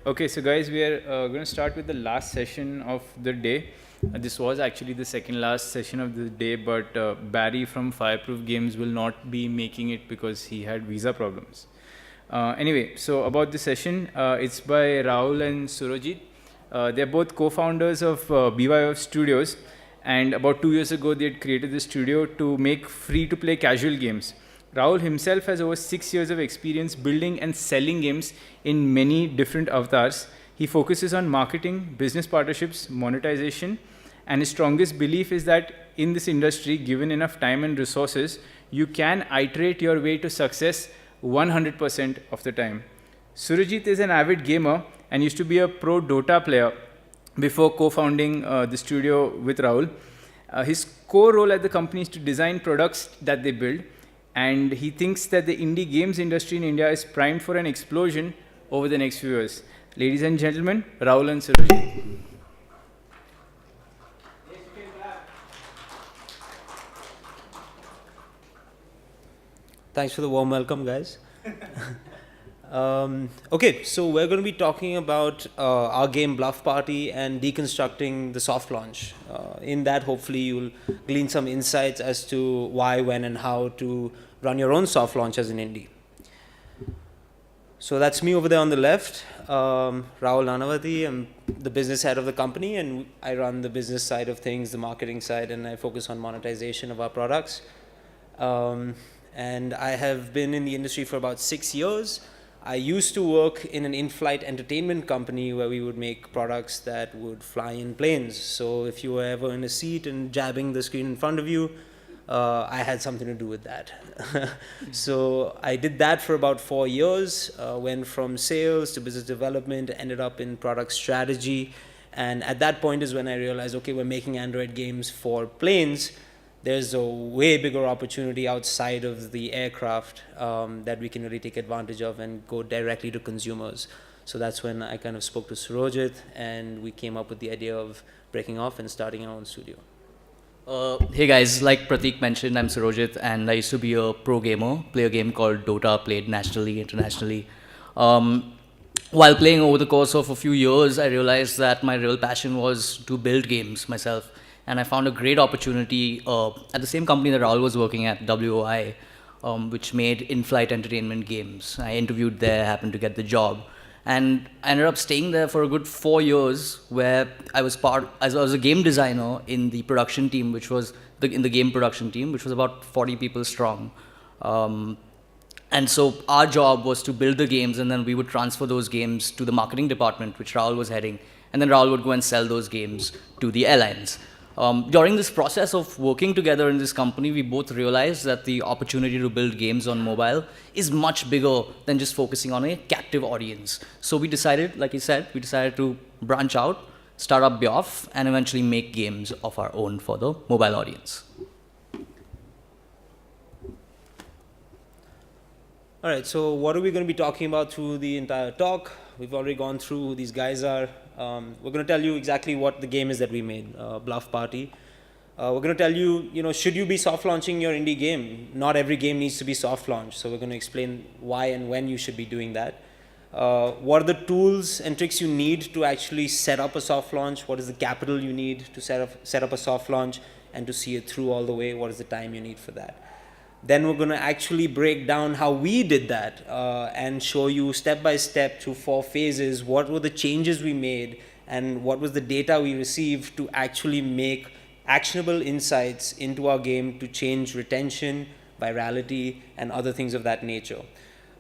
Okay, so guys, we are going to start with the last session of the day. This was actually the second last session of the day, but Barry from Fireproof Games will not be making it because he had visa problems. Anyway, so about the session, it's by Raoul and Surojit. They're both co-founders of BYOF Studios, and about 2 years ago, they had created this studio to make free-to-play casual games. Raoul himself has over 6 years of experience building and selling games in many different avatars. He focuses on marketing, business partnerships, monetization, and his strongest belief is that in this industry, given enough time and resources, you can iterate your way to success 100% of the time. Surojit is an avid gamer and used to be a pro Dota player before co-founding the studio with Raoul. His core role at the company is to design products that they build, and he thinks that the indie games industry in India is primed for an explosion over the next few years. Ladies and gentlemen, Raoul and Surojit. Thanks for the warm welcome, guys. Okay, so we're going to be talking about our game Bluff Party and deconstructing the soft launch. In that, hopefully, you'll glean some insights as to why, when, and how to run your own soft launch as an indie. So that's me over there on the left, Raoul Nanavati. I'm the business head of the company, and I run the business side of things, the marketing side, and I focus on monetization of our products. And I have been in the industry for about 6 years. I used to work in an in-flight entertainment company where we would make products that would fly in planes. So if you were ever in a seat and jabbing the screen in front of you, I had something to do with that. So I did that for about 4 years, went from sales to business development, ended up in product strategy. And at that point is when I realized, okay, we're making Android games for planes. There's a way bigger opportunity outside of the aircraft that we can really take advantage of and go directly to consumers. So that's when I kind of spoke to Surojit, and we came up with the idea of breaking off and starting our own studio. Hey guys, like Pratik mentioned, I'm Surojit, and I used to be a pro gamer, play a game called Dota, played nationally, internationally. While playing over the course of a few years, I realized that my real passion was to build games myself. And I found a great opportunity at the same company that Raoul was working at, WOI, which made in-flight entertainment games. I interviewed there, happened to get the job. And I ended up staying there for a good 4 years, where I was a game designer in the production team, which was in the game production team, which was about 40 people strong. And so our job was to build the games, and then we would transfer those games to the marketing department, which Raoul was heading. And then Raoul would go and sell those games to the airlines. During this process of working together in this company, we both realized that the opportunity to build games on mobile is much bigger than just focusing on a captive audience. So we decided, like he said, to branch out, start up BYOF, and eventually make games of our own for the mobile audience. All right, so what are we going to be talking about through the entire talk? We've already gone through who these guys are. We're going to tell you exactly what the game is that we made, Bluff Party. We're going to tell you, should you be soft launching your indie game? Not every game needs to be soft launched, so we're going to explain why and when you should be doing that. What are the tools and tricks you need to actually set up a soft launch? What is the capital you need to set up a soft launch and to see it through all the way? What is the time you need for that? Then we're going to actually break down how we did that and show you step by step through 4 phases what were the changes we made and what was the data we received to actually make actionable insights into our game to change retention, virality, and other things of that nature.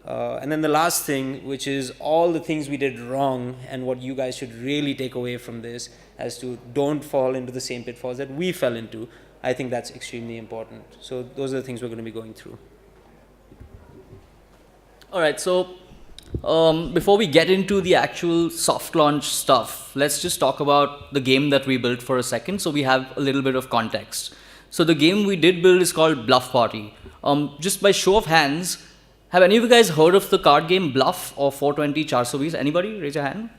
And then the last thing, which is all the things we did wrong and what you guys should really take away from this as to don't fall into the same pitfalls that we fell into. I think that's extremely important. So those are the things we're going to be going through. All right, so before we get into the actual soft launch stuff, let's just talk about the game that we built for a second so we have a little bit of context. So the game we did build is called Bluff Party. Just by show of hands, have any of you guys heard of the card game Bluff or 420 420? Anybody? Raise your hand.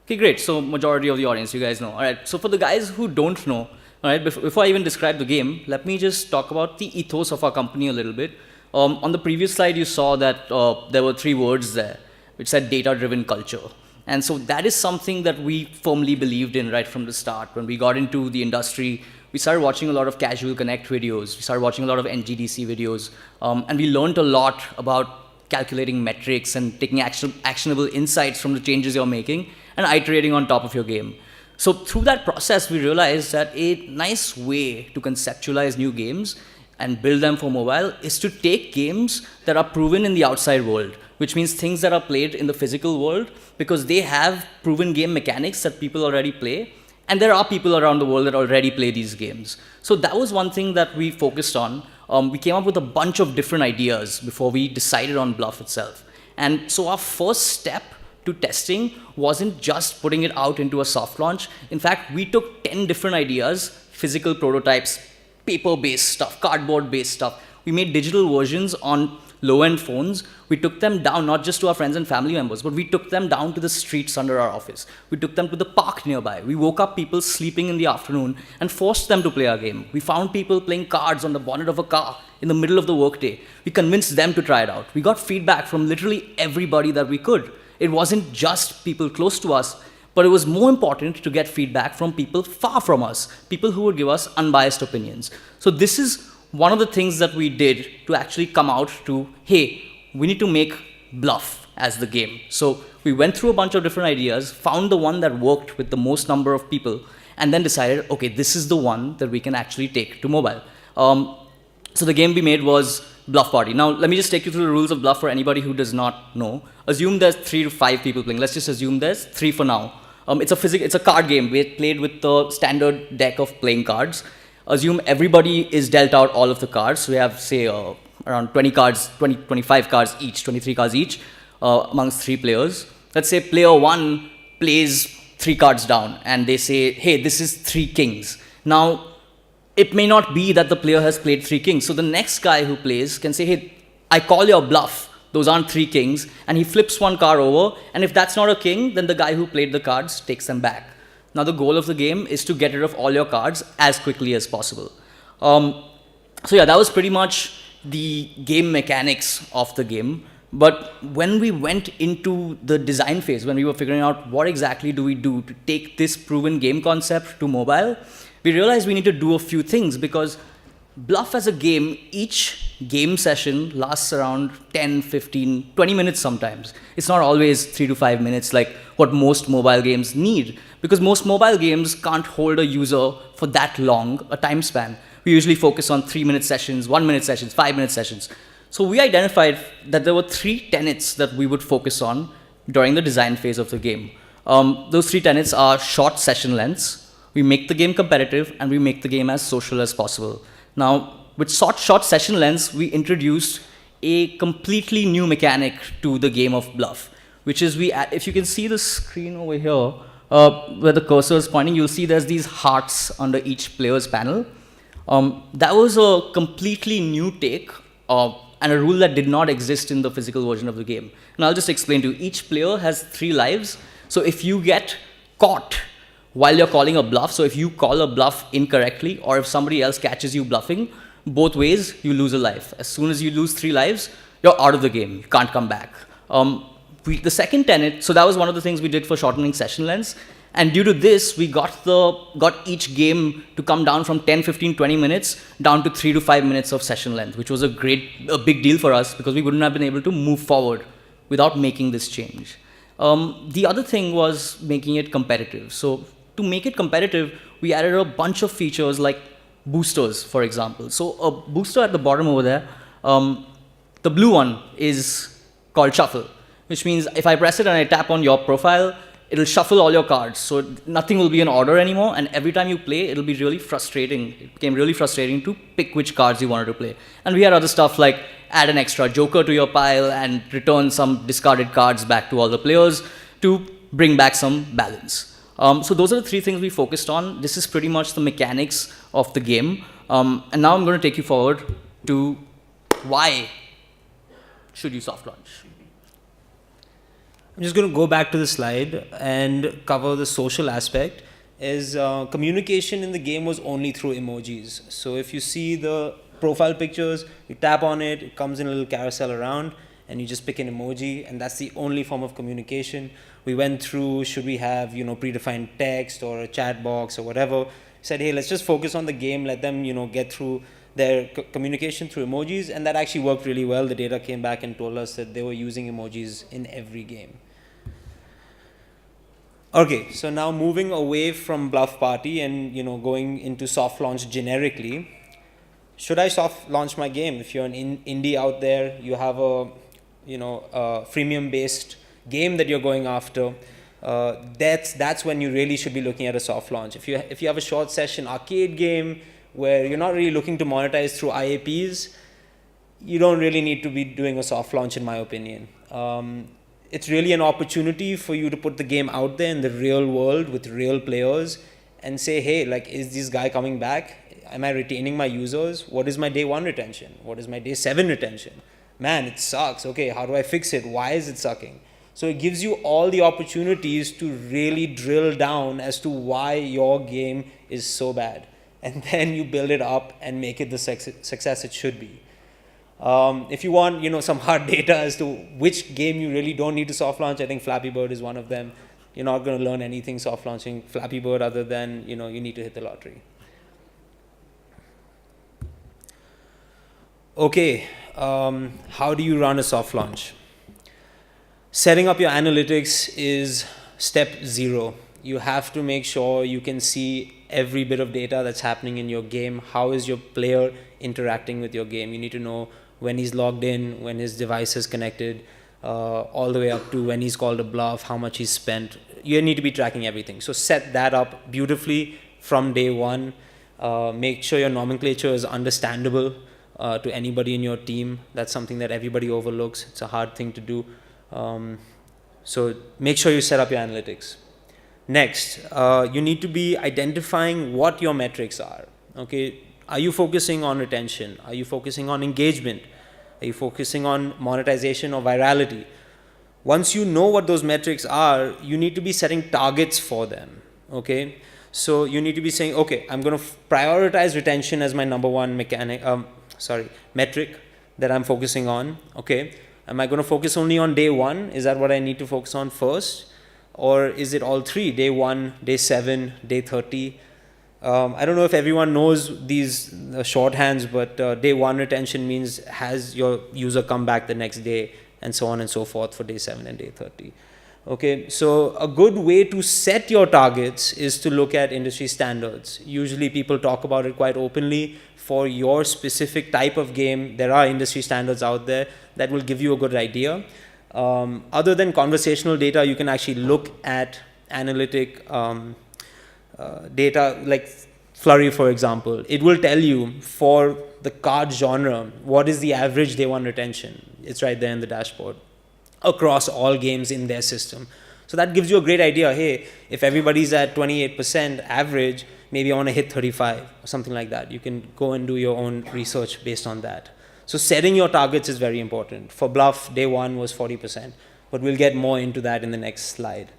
Okay, great. So majority of the audience, you guys know. All right, so for the guys who don't know, all right, before I even describe the game, let me just talk about the ethos of our company a little bit. On the previous slide, you saw that there were 3 words there, which said data-driven culture. And so that is something that we firmly believed in right from the start. When we got into the industry, we started watching a lot of Casual Connect videos. We started watching a lot of NGDC videos. And we learned a lot about calculating metrics and taking actionable insights from the changes you're making and iterating on top of your game. So through that process, we realized that a nice way to conceptualize new games and build them for mobile is to take games that are proven in the outside world, which means things that are played in the physical world, because they have proven game mechanics that people already play, and there are people around the world that already play these games. So that was one thing that we focused on. We came up with a bunch of different ideas before we decided on Bluff itself. And so our first step to testing wasn't just putting it out into a soft launch. In fact, we took 10 different ideas, physical prototypes, paper-based stuff, cardboard-based stuff. We made digital versions on low-end phones. We took them down, not just to our friends and family members, but we took them down to the streets under our office. We took them to the park nearby. We woke up people sleeping in the afternoon and forced them to play our game. We found people playing cards on the bonnet of a car in the middle of the workday. We convinced them to try it out. We got feedback from literally everybody that we could. It wasn't just people close to us, but it was more important to get feedback from people far from us, people who would give us unbiased opinions. So this is one of the things that we did to actually come out to, hey, we need to make Bluff as the game. So we went through a bunch of different ideas, found the one that worked with the most number of people, and then decided, okay, this is the one that we can actually take to mobile. So the game we made was Bluff Party. Now, let me just take you through the rules of Bluff for anybody who does not know. Assume there's 3 to 5 people playing. Let's just assume there's 3 for now. It's a card game. We played with the standard deck of playing cards. Assume everybody is dealt out all of the cards. So we have, say, around 20 cards, 25 cards each, 23 cards each, amongst 3 players. Let's say player 1 plays 3 cards down, and they say, hey, this is 3 kings. Now, it may not be that the player has played 3 kings. So the next guy who plays can say, hey, I call your bluff. Those aren't 3 kings. And he flips 1 card over. And if that's not a king, then the guy who played the cards takes them back. Now, the goal of the game is to get rid of all your cards as quickly as possible. So yeah, that was pretty much the game mechanics of the game. But when we went into the design phase, when we were figuring out what exactly do we do to take this proven game concept to mobile, we realized we need to do a few things, because Bluff as a game, each game session lasts around 10, 15, 20 minutes sometimes. It's not always 3 to 5 minutes like what most mobile games need, because most mobile games can't hold a user for that long a time span. We usually focus on 3-minute sessions, 1-minute sessions, 5-minute sessions. So we identified that there were 3 tenets that we would focus on during the design phase of the game. Those 3 tenets are short session lengths, we make the game competitive, and we make the game as social as possible. Now, with short session lengths, we introduced a completely new mechanic to the game of Bluff, which is if you can see the screen over here, where the cursor is pointing, you'll see there's these hearts under each player's panel. That was a completely new take and a rule that did not exist in the physical version of the game. And I'll just explain to you. Each player has 3 lives. So if you get caught while you're calling a bluff, so if you call a bluff incorrectly, or if somebody else catches you bluffing, both ways, you lose a life. As soon as you lose 3 lives, you're out of the game. You can't come back. The second tenet, so that was one of the things we did for shortening session lengths. And due to this, we got each game to come down from 10, 15, 20 minutes down to 3 to 5 minutes of session length, which was a big deal for us, because we wouldn't have been able to move forward without making this change. The other thing was making it competitive. So to make it competitive, we added a bunch of features like boosters, for example. So a booster at the bottom over there, the blue one is called shuffle, which means if I press it and I tap on your profile, it'll shuffle all your cards. So nothing will be in order anymore, and every time you play, it'll be really frustrating. It became really frustrating to pick which cards you wanted to play. And we had other stuff like add an extra joker to your pile and return some discarded cards back to all the players to bring back some balance. So those are the 3 things we focused on. This is pretty much the mechanics of the game. And now I'm going to take you forward to why should you soft launch. I'm just going to go back to the slide and cover the social aspect. Communication in the game was only through emojis. So if you see the profile pictures, you tap on it, it comes in a little carousel around, and you just pick an emoji, and that's the only form of communication. We went through, should we have, predefined text or a chat box or whatever. Said, hey, let's just focus on the game, let them, get through their communication through emojis, and that actually worked really well. The data came back and told us that they were using emojis in every game. Okay, so now moving away from Bluff Party and going into soft launch generically, should I soft launch my game? If you're an indie out there, you have a freemium based game that you're going after, that's when you really should be looking at a soft launch. If you have a short session arcade game where you're not really looking to monetize through IAPs, you don't really need to be doing a soft launch, in my opinion. It's really an opportunity for you to put the game out there in the real world with real players and say, hey, like, is this guy coming back? Am I retaining my users? What is my day 1 retention? What is my day 7 retention? Man, it sucks. Okay, how do I fix it? Why is it sucking? So it gives you all the opportunities to really drill down as to why your game is so bad. And then you build it up and make it the success it should be. If you want, some hard data as to which game you really don't need to soft launch, I think Flappy Bird is one of them. You're not going to learn anything soft launching Flappy Bird other than, you need to hit the lottery. Okay, how do you run a soft launch? Setting up your analytics is step 0. You have to make sure you can see every bit of data that's happening in your game. How is your player interacting with your game? You need to know when he's logged in, when his device is connected, all the way up to when he's called a bluff, how much he's spent. You need to be tracking everything. So set that up beautifully from day 1. Make sure your nomenclature is understandable to anybody in your team. That's something that everybody overlooks. It's a hard thing to do. So make sure you set up your analytics. Next, you need to be identifying what your metrics are. Okay, are you focusing on retention? Are you focusing on engagement? Are you focusing on monetization or virality? Once you know what those metrics are, you need to be setting targets for them. Okay, so you need to be saying, okay, I'm going to prioritize retention as my number 1 metric that I'm focusing on. Okay, am I going to focus only on day 1? Is that what I need to focus on first? Or is it all 3, day 1, day 7, day 30? I don't know if everyone knows these shorthands, but day 1 retention means has your user come back the next day, and so on and so forth for day 7 and day 30. Okay, so a good way to set your targets is to look at industry standards. Usually people talk about it quite openly. For your specific type of game, there are industry standards out there that will give you a good idea. Other than conversational data, you can actually look at analytic data like Flurry, for example. It will tell you for the card genre, what is the average day 1 retention. It's right there in the dashboard across all games in their system. So that gives you a great idea. Hey, if everybody's at 28% average, maybe I want to hit 35 or something like that. You can go and do your own research based on that. So setting your targets is very important. For Bluff, day 1 was 40%, but we'll get more into that in the next slide.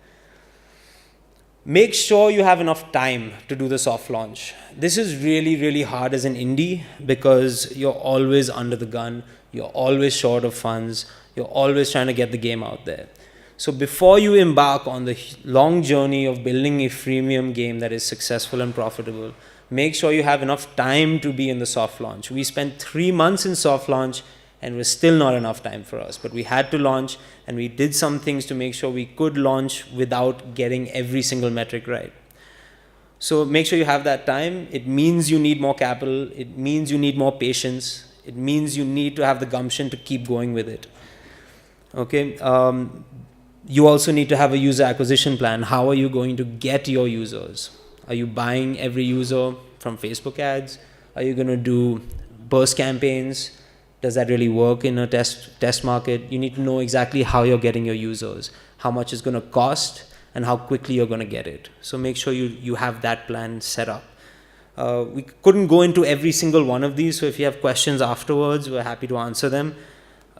Make sure you have enough time to do the soft launch. This is really, really hard as an indie because you're always under the gun. You're always short of funds. You're always trying to get the game out there. So before you embark on the long journey of building a freemium game that is successful and profitable, make sure you have enough time to be in the soft launch. We spent 3 months in soft launch and it was still not enough time for us, but we had to launch and we did some things to make sure we could launch without getting every single metric right. So make sure you have that time. It means you need more capital. It means you need more patience. It means you need to have the gumption to keep going with it. Okay. You also need to have a user acquisition plan. How are you going to get your users? Are you buying every user from Facebook ads? Are you going to do burst campaigns? Does that really work in a test market? You need to know exactly how you're getting your users, how much it's going to cost, and how quickly you're going to get it. So make sure you have that plan set up. We couldn't go into every single one of these, so if you have questions afterwards, we're happy to answer them.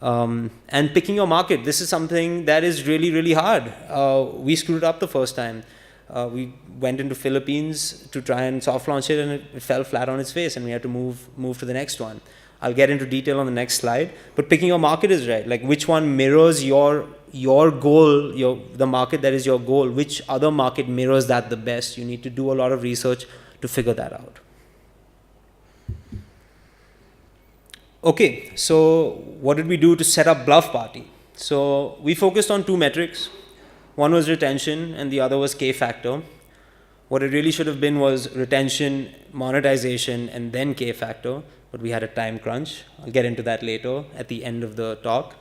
And picking your market, this is something that is really, really hard. We screwed up the first time. We went into Philippines to try and soft launch it, and it fell flat on its face, and we had to move to the next one. I'll get into detail on the next slide. But picking your market is right. Like which one mirrors your goal, the market that is your goal, which other market mirrors that the best. You need to do a lot of research to figure that out. Okay, so what did we do to set up Bluff Party? So we focused on two metrics. One was retention and the other was K factor. What it really should have been was retention, monetization, and then K factor, but we had a time crunch. I'll get into that later at the end of the talk.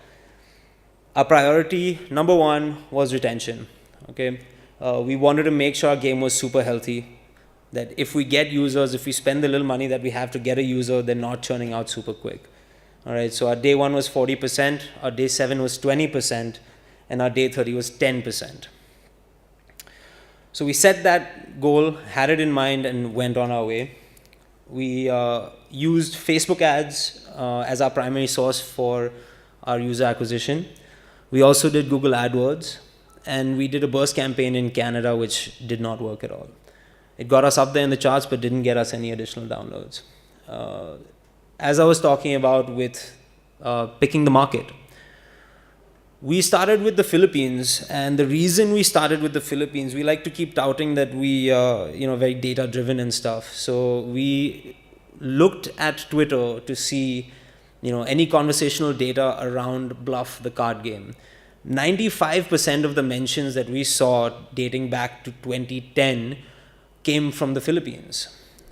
Our priority, number one, was retention. Okay, we wanted to make sure our game was super healthy, that if we get users, if we spend the little money that we have to get a user, they're not churning out super quick. All right, so our day 1 was 40%, our day 7 was 20%, and our day 30 was 10%. So we set that goal, had it in mind, and went on our way. We used Facebook ads as our primary source for our user acquisition. We also did Google AdWords, and we did a burst campaign in Canada, which did not work at all. It got us up there in the charts, but didn't get us any additional downloads. As I was talking about with picking the market, we started with the Philippines, and the reason we started with the Philippines, we like to keep touting that we very data driven and stuff. So we looked at Twitter to see any conversational data around Bluff, the card game. 95% of the mentions that we saw dating back to 2010 came from the Philippines.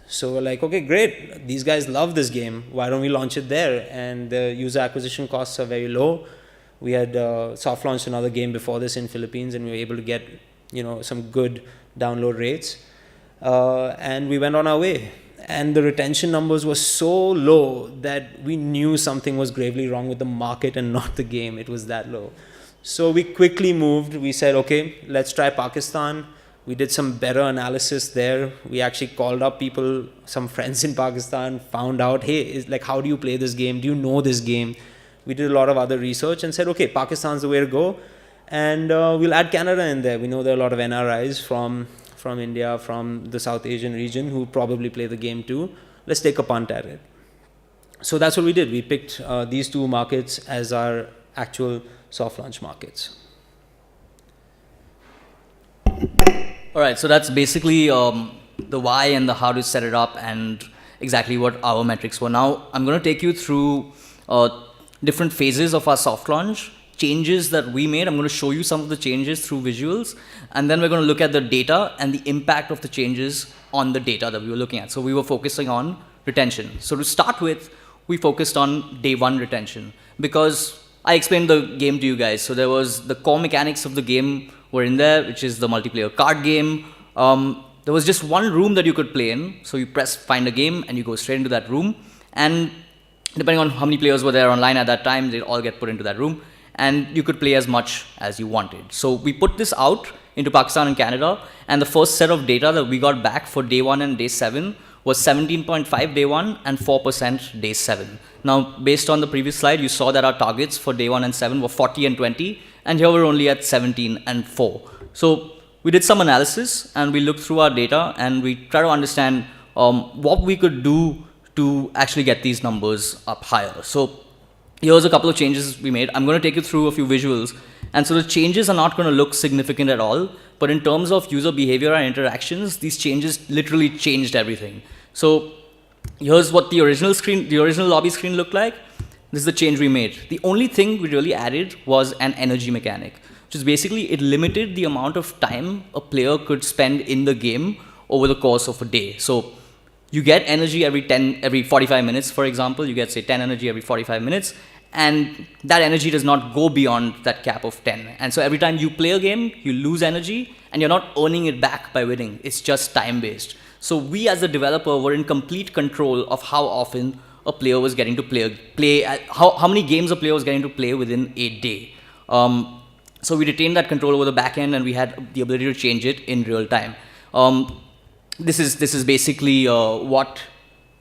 So we're like, okay, great, these guys love this game, why don't we launch it there? And the user acquisition costs are very low. We had soft launched another game before this in Philippines, and we were able to get some good download rates, and we went on our way. And the retention numbers were so low that we knew something was gravely wrong with the market and not the game. It was that low. So we quickly moved. We said, okay, let's try Pakistan. We did some better analysis there. We actually called up people, some friends in Pakistan, found out, hey, how do you play this game? Do you know this game? We did a lot of other research and said, okay, Pakistan's the way to go. And we'll add Canada in there. We know there are a lot of NRIs from India, from the South Asian region who probably play the game too. Let's take a punt at it. So that's what we did. We picked these two markets as our actual soft launch markets. All right, so that's basically the why and the how to set it up and exactly what our metrics were. Now, I'm going to take you through different phases of our soft launch, changes that we made. I'm going to show you some of the changes through visuals, and then we're going to look at the data and the impact of the changes on the data that we were looking at. So we were focusing on retention. So to start with, we focused on day 1 retention because I explained the game to you guys. So there was the core mechanics of the game were in there, which is the multiplayer card game. There was just one room that you could play in. So you press find a game and you go straight into that room. And depending on how many players were there online at that time, they'd all get put into that room. And you could play as much as you wanted. So we put this out into Pakistan and Canada. And the first set of data that we got back for day 1 and day 7 was 17.5 day 1 and 4% day 7. Now, based on the previous slide, you saw that our targets for day 1 and 7 were 40 and 20. And here we're only at 17 and 4. So we did some analysis and we looked through our data and we try to understand what we could do to actually get these numbers up higher. So here's a couple of changes we made. I'm going to take you through a few visuals. And so the changes are not going to look significant at all. But in terms of user behavior and interactions, these changes literally changed everything. So here's what the original lobby screen looked like. This is the change we made. The only thing we really added was an energy mechanic, which is basically it limited the amount of time a player could spend in the game over the course of a day. So you get energy every 45 minutes, for example. You get, say, 10 energy every 45 minutes. And that energy does not go beyond that cap of 10. And so every time you play a game, you lose energy, and you're not earning it back by winning. It's just time-based. So we, as a developer, were in complete control of how often a player was getting to play how many games a player was getting to play within a day. So we retained that control over the back end, and we had the ability to change it in real time. This is basically what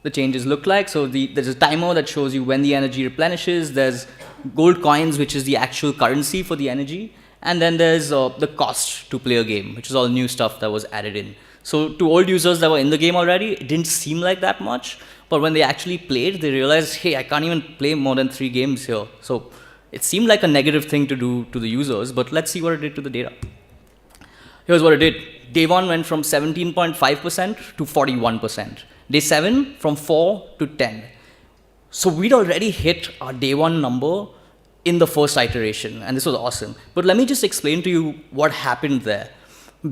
the changes look like. So there's a timer that shows you when the energy replenishes. There's gold coins, which is the actual currency for the energy. And then there's the cost to play a game, which is all new stuff that was added in. So to old users that were in the game already, it didn't seem like that much. But when they actually played, they realized, hey, I can't even play more than 3 games here. So it seemed like a negative thing to do to the users, but let's see what it did to the data. Here's what it did. Day 1 went from 17.5% to 41%. Day 7 from 4 to 10. So we'd already hit our day 1 number in the first iteration, and this was awesome. But let me just explain to you what happened there.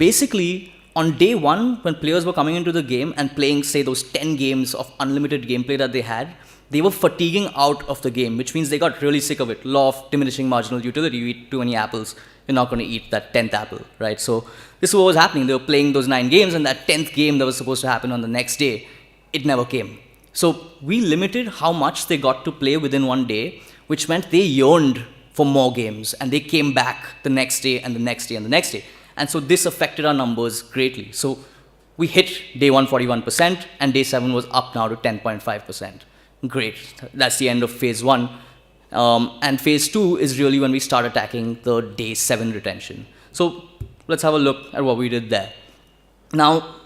Basically, on day 1, when players were coming into the game and playing, say, those 10 games of unlimited gameplay that they had, they were fatiguing out of the game, which means they got really sick of it. Law of diminishing marginal utility. You eat too many apples, you're not going to eat that 10th apple, right? So this is what was happening. They were playing those 9 games, and that 10th game that was supposed to happen on the next day, it never came. So we limited how much they got to play within one day, which meant they yearned for more games, and they came back the next day and the next day and the next day. And so this affected our numbers greatly. So we hit day 1 41%, and day 7 was up now to 10.5%. Great. That's the end of phase 1. And phase 2 is really when we start attacking the day 7 retention. So let's have a look at what we did there. Now,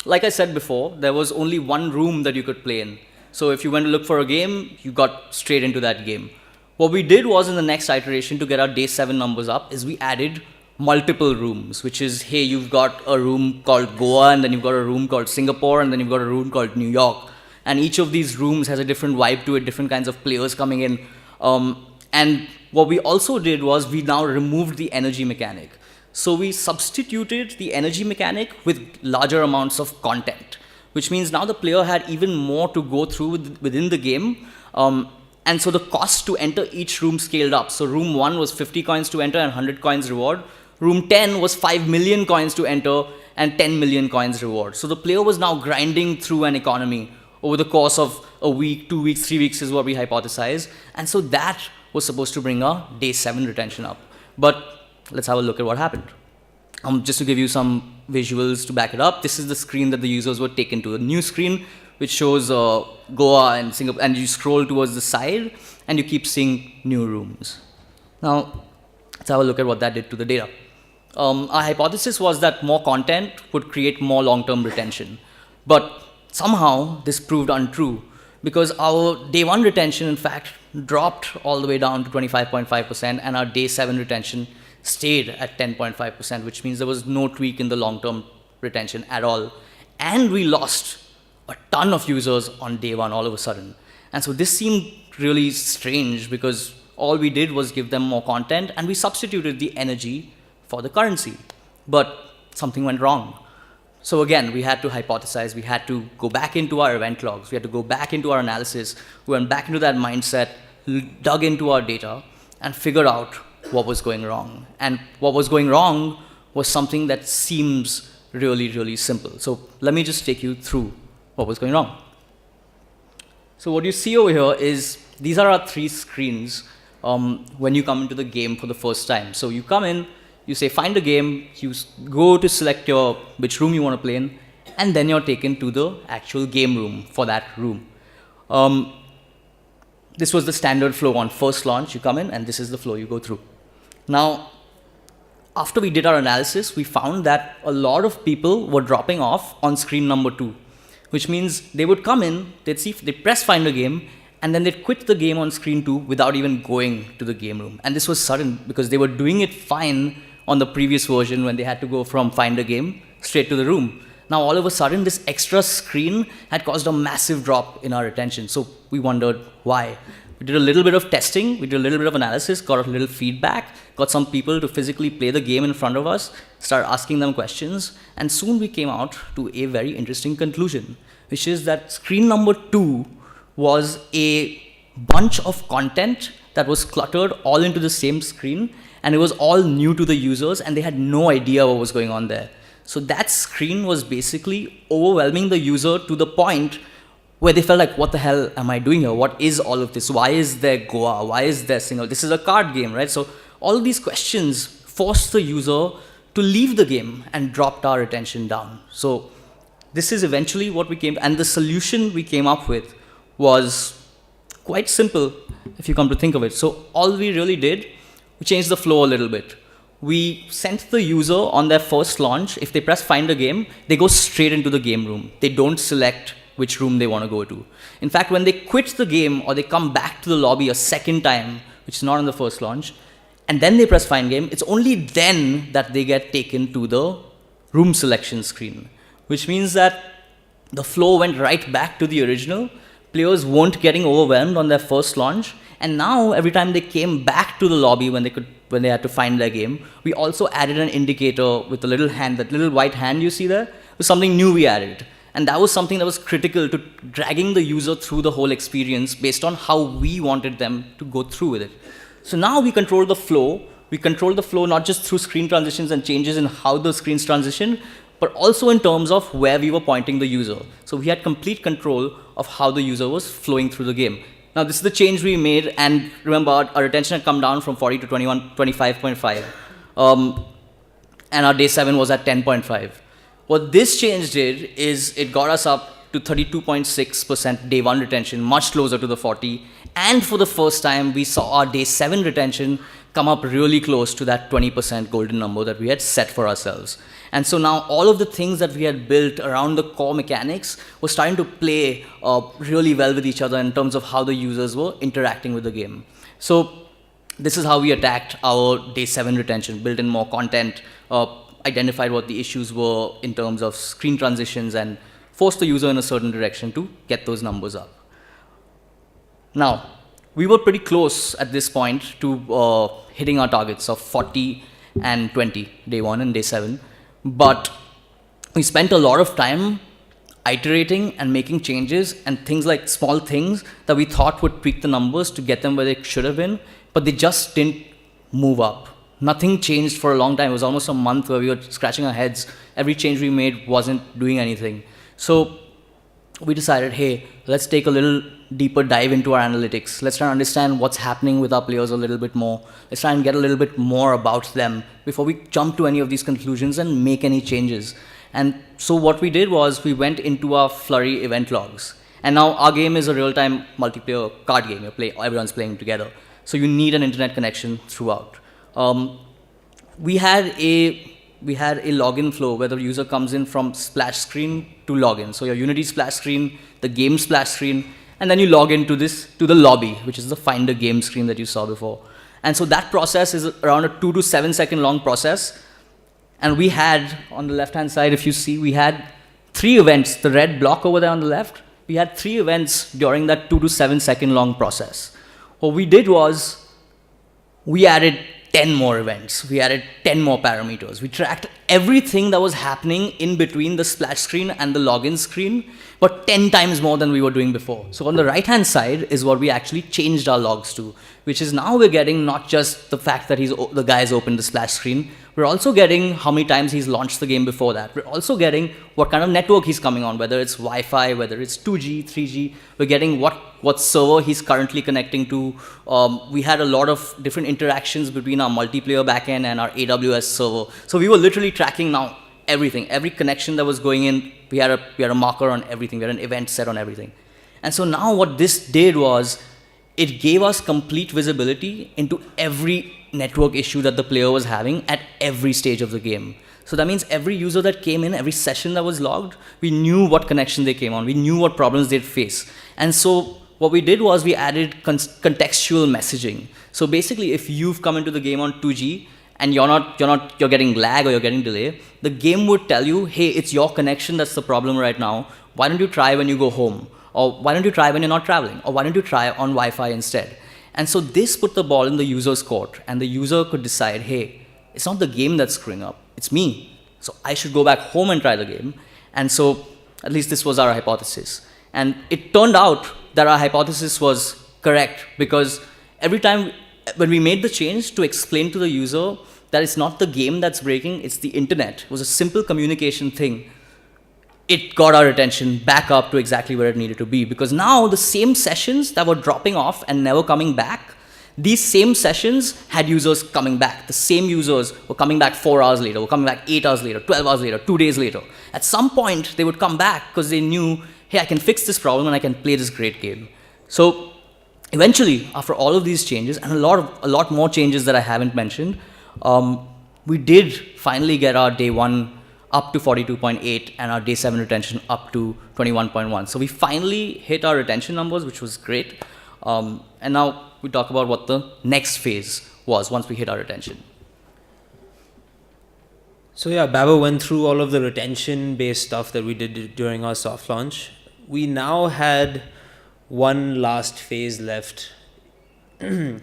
like I said before, there was only one room that you could play in. So if you went to look for a game, you got straight into that game. What we did was, in the next iteration, to get our day 7 numbers up, is we added multiple rooms, which is, hey, you've got a room called Goa, and then you've got a room called Singapore, and then you've got a room called New York. And each of these rooms has a different vibe to it, different kinds of players coming in. And what we also did was we now removed the energy mechanic. So we substituted the energy mechanic with larger amounts of content, which means now the player had even more to go through within the game. And so the cost to enter each room scaled up. So room 1 was 50 coins to enter and 100 coins reward. Room 10 was 5 million coins to enter and 10 million coins reward. So the player was now grinding through an economy over the course of a week, 2 weeks, 3 weeks is what we hypothesized. And so that was supposed to bring our day 7 retention up. But let's have a look at what happened. Just to give you some visuals to back it up, this is the screen that the users were taken to. A new screen which shows Goa and Singapore, and you scroll towards the side and you keep seeing new rooms. Now, let's have a look at what that did to the data. Our hypothesis was that more content would create more long-term retention. But somehow this proved untrue, because our day 1 retention, in fact, dropped all the way down to 25.5%, and our day 7 retention stayed at 10.5%, which means there was no tweak in the long-term retention at all. And we lost a ton of users on day 1 all of a sudden. And so this seemed really strange, because all we did was give them more content, and we substituted the energy for the currency. But something went wrong. So again, we had to hypothesize, we had to go back into our event logs, we had to go back into our analysis, we went back into that mindset, dug into our data, and figured out what was going wrong. And what was going wrong was something that seems really, really simple. So let me just take you through what was going wrong. So what you see over here is, these are our 3 screens when you come into the game for the first time. So you come in, you say find a game, you go to select which room you want to play in, and then you're taken to the actual game room for that room. This was the standard flow on first launch. You come in, and this is the flow you go through. Now, after we did our analysis, we found that a lot of people were dropping off on screen number 2, which means they would come in, they'd press find a game, and then they'd quit the game on screen 2 without even going to the game room. And this was sudden, because they were doing it fine on the previous version when they had to go from find a game straight to the room. Now all of a sudden, this extra screen had caused a massive drop in our retention. So we wondered why. We did a little bit of testing, we did a little bit of analysis, got a little feedback, got some people to physically play the game in front of us, started asking them questions, and soon we came out to a very interesting conclusion, which is that screen number 2 was a bunch of content that was cluttered all into the same screen, and it was all new to the users, and they had no idea what was going on there. So that screen was basically overwhelming the user to the point where they felt like, what the hell am I doing here? What is all of this? Why is there Goa? Why is there Single? This is a card game, right? So all of these questions forced the user to leave the game and dropped our retention down. So this is eventually what we came, and the solution we came up with was quite simple if you come to think of it. So all we really did, we changed the flow a little bit. We sent the user on their first launch, if they press find a game, they go straight into the game room. They don't select which room they want to go to. In fact, when they quit the game or they come back to the lobby a second time, which is not on the first launch, and then they press find game, it's only then that they get taken to the room selection screen, which means that the flow went right back to the original. Players weren't getting overwhelmed on their first launch, and now every time they came back to the lobby when they had to find their game, we also added an indicator with a little hand, that little white hand you see there, was something new we added. And that was something that was critical to dragging the user through the whole experience based on how we wanted them to go through with it. So now we control the flow. We control the flow not just through screen transitions and changes in how the screens transition, but also in terms of where we were pointing the user. So we had complete control of how the user was flowing through the game. Now this is the change we made, and remember our retention had come down from 40 to 25.5. And our day 7 was at 10.5. What this change did is it got us up to 32.6% day 1 retention, much closer to the 40. And for the first time, we saw our day 7 retention come up really close to that 20% golden number that we had set for ourselves. And so now all of the things that we had built around the core mechanics were starting to play really well with each other in terms of how the users were interacting with the game. So this is how we attacked our day 7 retention, built in more content, identified what the issues were in terms of screen transitions, and forced the user in a certain direction to get those numbers up. Now, we were pretty close at this point to hitting our targets of 40 and 20, day 1 and day 7. But we spent a lot of time iterating and making changes, and things like small things that we thought would tweak the numbers to get them where they should have been, but they just didn't move up. Nothing changed for a long time. It was almost a month where we were scratching our heads. Every change we made wasn't doing anything. So we decided, hey, let's take a little deeper dive into our analytics. Let's try and understand what's happening with our players a little bit more. Let's try and get a little bit more about them before we jump to any of these conclusions and make any changes. And so what we did was we went into our Flurry event logs. And now our game is a real-time multiplayer card game. Everyone's playing together. So you need an internet connection throughout. We had a login flow where the user comes in from splash screen to login. So your Unity splash screen, the game splash screen, and then you log into the lobby, which is the find a game screen that you saw before. And so that process is around a 2 to 7 second long process. And we had, on the left-hand side, if you see, we had 3 events, the red block over there on the left. We had 3 events during that 2 to 7 second long process. What we did was we added 10 more events. We added 10 more parameters. We tracked everything that was happening in between the splash screen and the login screen, but 10 times more than we were doing before. So on the right-hand side is what we actually changed our logs to, which is now we're getting not just the fact that the guy's opened the splash screen, we're also getting how many times he's launched the game before that. We're also getting what kind of network he's coming on, whether it's Wi-Fi, whether it's 2G, 3G. We're getting what server he's currently connecting to. We had a lot of different interactions between our multiplayer backend and our AWS server. So we were literally tracking now everything. Every connection that was going in, we had a marker on everything. We had an event set on everything. And so now what this did was it gave us complete visibility into every network issue that the player was having at every stage of the game. So that means every user that came in, every session that was logged, we knew what connection they came on. We knew what problems they'd face. And so what we did was we added contextual messaging. So basically, if you've come into the game on 2G and you're getting lag or you're getting delay, the game would tell you, hey, it's your connection that's the problem right now. Why don't you try when you go home? Or why don't you try when you're not traveling? Or why don't you try on Wi-Fi instead? And so this put the ball in the user's court, and the user could decide, hey, it's not the game that's screwing up, it's me. So I should go back home and try the game. And so at least this was our hypothesis. And it turned out that our hypothesis was correct, because every time when we made the change to explain to the user that it's not the game that's breaking, it's the internet, it was a simple communication thing, it got our attention back up to exactly where it needed to be. Because now the same sessions that were dropping off and never coming back, these same sessions had users coming back. The same users were coming back 4 hours later, were coming back 8 hours later, 12 hours later, 2 days later. At some point, they would come back because they knew, hey, I can fix this problem and I can play this great game. So eventually, after all of these changes, and a lot more changes that I haven't mentioned, we did finally get our day 1 up to 42.8, and our day 7 retention up to 21.1. So we finally hit our retention numbers, which was great. And now we talk about what the next phase was once we hit our retention. So yeah, Baba went through all of the retention-based stuff that we did during our soft launch. We now had one last phase left in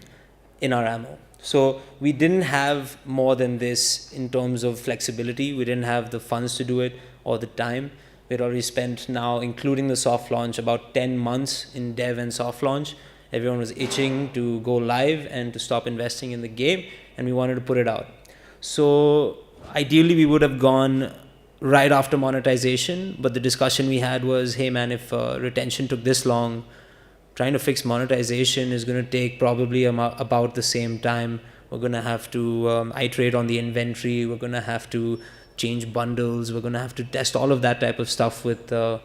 our ammo. So we didn't have more than this in terms of flexibility. We didn't have the funds to do it or the time. We'd already spent now, including the soft launch, about 10 months in dev and soft launch. Everyone was itching to go live and to stop investing in the game, and we wanted to put it out. So ideally, we would have gone right after monetization, but the discussion we had was, hey man, if retention took this long, trying to fix monetization is going to take probably about the same time. We're going to have to iterate on the inventory. We're going to have to change bundles. We're going to have to test all of that type of stuff with our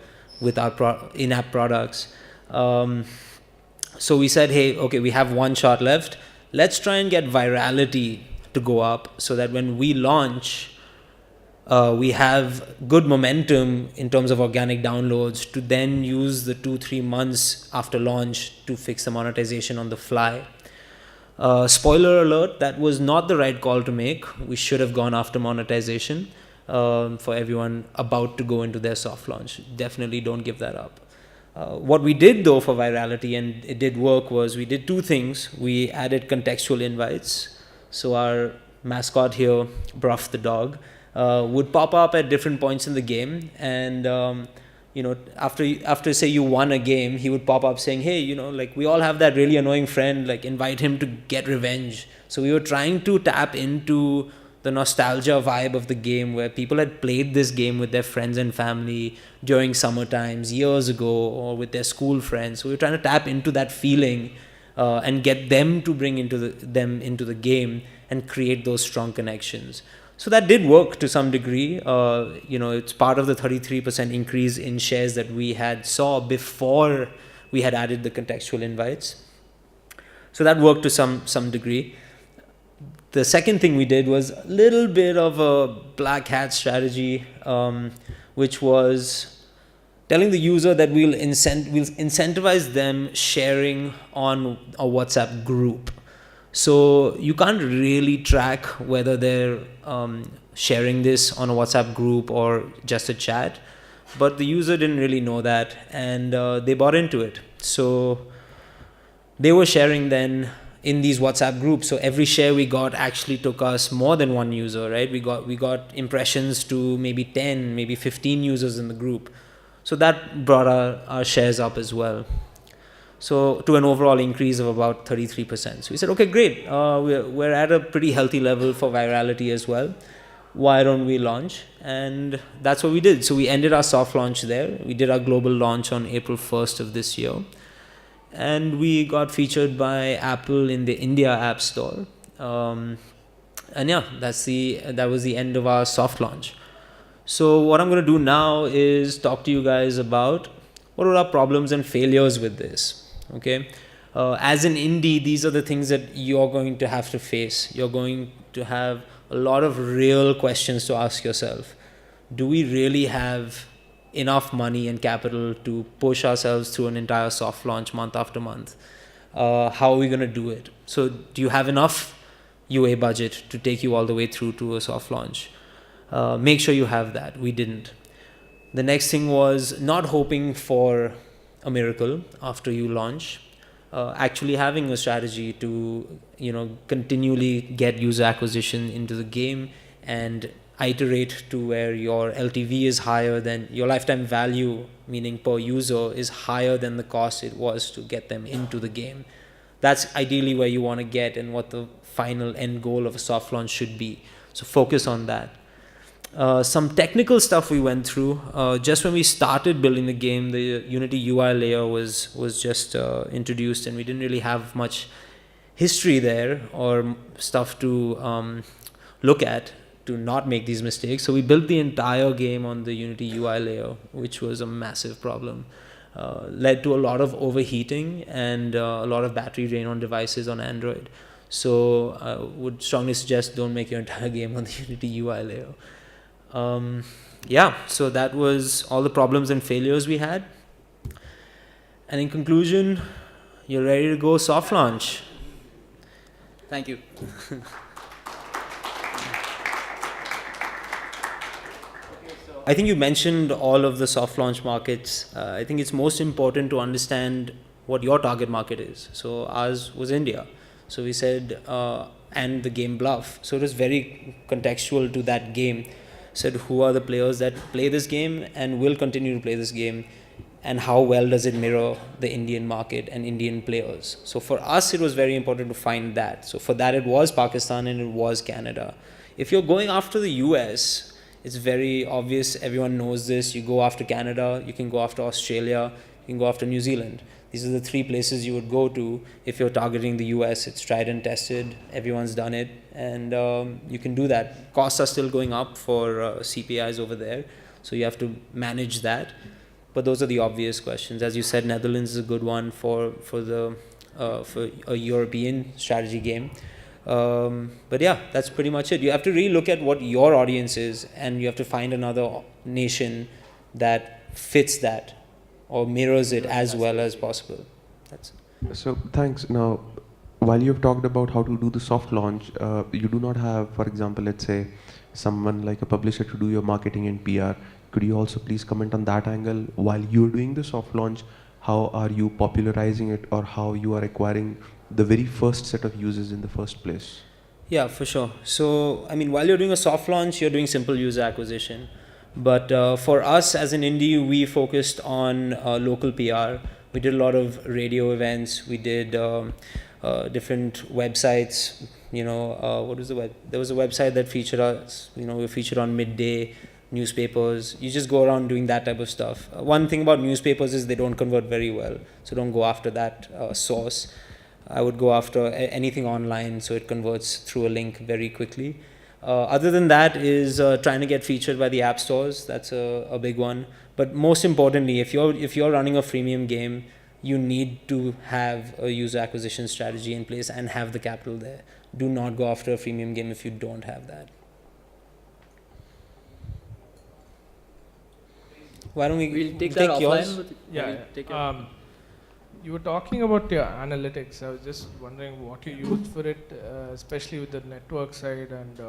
in-app products. So we said, hey, okay, we have one shot left. Let's try and get virality to go up so that when we launch, we have good momentum in terms of organic downloads to then use the 2-3 months after launch to fix the monetization on the fly. Spoiler alert, that was not the right call to make. We should have gone after monetization for everyone about to go into their soft launch. Definitely don't give that up. What we did though for virality, and it did work, was we did two things. We added contextual invites. So our mascot here, Bruff the dog, would pop up at different points in the game, and after say you won a game, he would pop up saying, hey, like we all have that really annoying friend, like invite him to get revenge. So we were trying to tap into the nostalgia vibe of the game, where people had played this game with their friends and family during summer times years ago, or with their school friends. So we were trying to tap into that feeling and get them to bring them into the game and create those strong connections. So that did work to some degree. It's part of the 33% increase in shares that we had saw before we had added the contextual invites. So that worked to some degree. The second thing we did was a little bit of a black hat strategy, which was telling the user that we'll incentivize them sharing on a WhatsApp group. So you can't really track whether they're sharing this on a WhatsApp group or just a chat, but the user didn't really know that, and they bought into it. So they were sharing then in these WhatsApp groups. So every share we got actually took us more than one user, right? We got impressions to maybe 10, maybe 15 users in the group. So that brought our shares up as well. So to an overall increase of about 33%. So we said, okay, great. We're at a pretty healthy level for virality as well. Why don't we launch? And that's what we did. So we ended our soft launch there. We did our global launch on April 1st of this year. And we got featured by Apple in the India App Store. And yeah, that was the end of our soft launch. So what I'm going to do now is talk to you guys about what are our problems and failures with this. Okay, as an indie, these are the things that you're going to have to face. You're going to have a lot of real questions to ask yourself. Do we really have enough money and capital to push ourselves through an entire soft launch month after month? How are we going to do it? So do you have enough UA budget to take you all the way through to a soft launch? Make sure you have that. We didn't. The next thing was not hoping for a miracle after you launch, actually having a strategy to continually get user acquisition into the game and iterate to where your LTV is higher than your lifetime value, meaning per user, is higher than the cost it was to get them into the game. That's ideally where you want to get and what the final end goal of a soft launch should be. So focus on that. Some technical stuff we went through. Just when we started building the game, the Unity UI layer was just introduced, and we didn't really have much history there or stuff to look at to not make these mistakes. So we built the entire game on the Unity UI layer, which was a massive problem. Led to a lot of overheating and a lot of battery drain on devices on Android. So I would strongly suggest don't make your entire game on the Unity UI layer. Yeah, so that was all the problems and failures we had. And in conclusion, you're ready to go soft launch. Thank you. I think you mentioned all of the soft launch markets. I think it's most important to understand what your target market is. So ours was India. So we said, and the game Bluff. So it was very contextual to that game. Said who are the players that play this game and will continue to play this game, and how well does it mirror the Indian market and Indian players. So for us, it was very important to find that. So for that, it was Pakistan and it was Canada. If you're going after the US, it's very obvious, everyone knows this. You go after Canada, you can go after Australia, you can go after New Zealand. These are the three places you would go to if you're targeting the US. It's tried and tested, everyone's done it, and you can do that. Costs are still going up for CPIs over there, so you have to manage that. But those are the obvious questions. As you said, Netherlands is a good one for a European strategy game. But yeah, that's pretty much it. You have to really look at what your audience is, and you have to find another nation that fits that or mirrors it as well as possible. That's it. So thanks. Now, while you've talked about how to do the soft launch, you do not have, for example, let's say someone like a publisher to do your marketing and PR. Could you also please comment on that angle? While you're doing the soft launch, how are you popularizing it, or how you are acquiring the very first set of users in the first place? Yeah, for sure. So, I mean, while you're doing a soft launch, you're doing simple user acquisition. But for us as an indie, we focused on local PR. We did a lot of radio events. We did different websites. What was the web? There was a website that featured us. We were featured on Midday newspapers. You just go around doing that type of stuff. One thing about newspapers is they don't convert very well. So don't go after that source. I would go after anything online so it converts through a link very quickly. Other than that is trying to get featured by the app stores. That's a big one. But most importantly, if you're running a freemium game, you need to have a user acquisition strategy in place and have the capital there. Do not go after a freemium game if you don't have that. Why don't We'll take that yours? offline. Yeah. Take You were talking about your analytics. I was just wondering what you used for it, especially with the network side and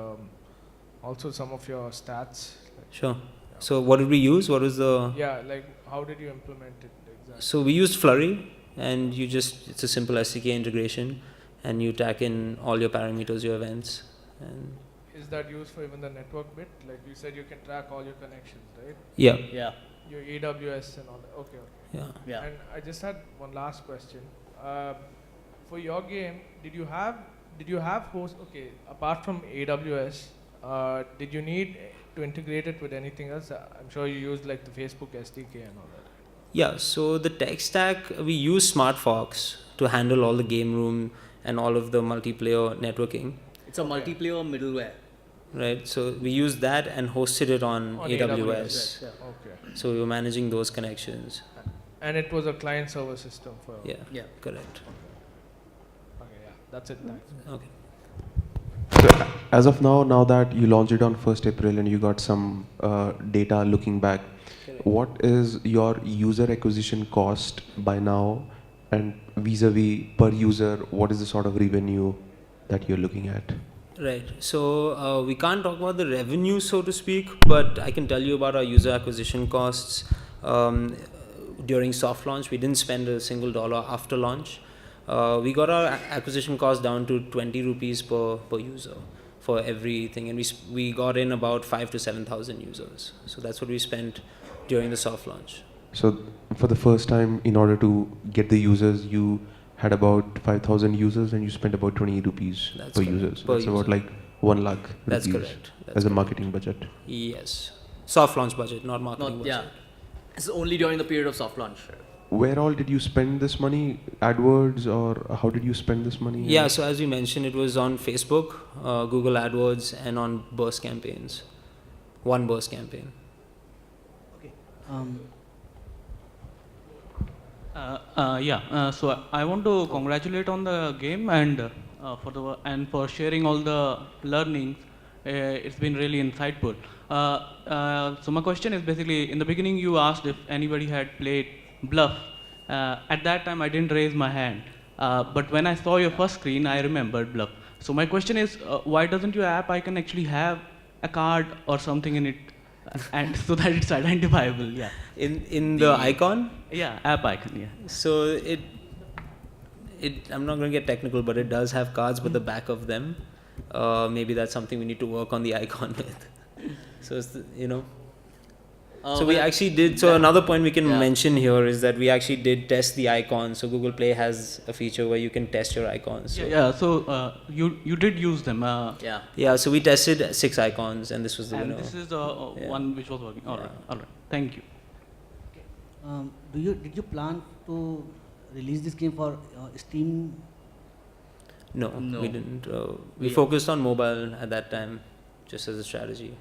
also some of your stats. Sure. So what did we use? What was the... Yeah, like how did you implement it exactly? So we used Flurry, and it's a simple SDK integration, and you tack in all your parameters, your events. And Is that used for even the network bit? Like you said, you can track all your connections, right? yeah. Yeah. Your AWS and all that. Okay. Yeah. Yeah. And I just had one last question. For your game, did you have host? Okay, apart from AWS, did you need to integrate it with anything else? I'm sure you used like the Facebook SDK and all that. Yeah, so the tech stack, we use SmartFox to handle all the game room and all of the multiplayer networking, It's a multiplayer middleware. right? So we used that and hosted it on AWS. Yeah. Okay. So we were managing those connections. And it was a client server system for. Yeah, Yeah. correct. Okay, yeah. That's it. Thanks. Okay. So as of now that you launched it on 1st April and you got some data looking back, what is your user acquisition cost by now, and vis-a-vis per user, what is the sort of revenue that you're looking at? Right. So we can't talk about the revenue, so to speak, but I can tell you about our user acquisition costs. During soft launch, we didn't spend a single dollar after launch. We got our acquisition cost down to 20 rupees per user for everything, and we got in about 5,000 to 7,000 users. So that's what we spent during the soft launch. So for the first time, in order to get the users, you had about 5,000 users and you spent about 20 rupees That's per correct. user. Per That's about user. like 1 lakh That's rupees correct. That's as a correct. marketing budget. Yes. Soft launch budget, not marketing Not, budget. yeah. It's only during the period of soft launch. Where all did you spend this money? AdWords, or how did you spend this money? Yeah, so as we mentioned, it was on Facebook, Google AdWords, and on burst campaigns. One burst campaign. So I want to congratulate on the game and for sharing all the learnings. It's been really insightful. So my question is basically, in the beginning you asked if anybody had played Bluff. At that time I didn't raise my hand. But when I saw your first screen, I remembered Bluff. So my question is, why doesn't your app icon actually have a card or something in it, and so that it's identifiable? Yeah. In the icon? Yeah, app icon. Yeah. So I'm not going to get technical, but it does have cards, but the back of them, maybe that's something we need to work on the icon with. So it's so we actually did. So another point we can mention here is that we actually did test the icon. So Google Play has a feature where you can test your icons. So So you did use them. Yeah. So we tested 6 icons, and this was the And winner. this is the one which was working. All right. Thank you. Did you plan to release this game for Steam? No, No. we didn't. We focused on mobile at that time, just as a strategy.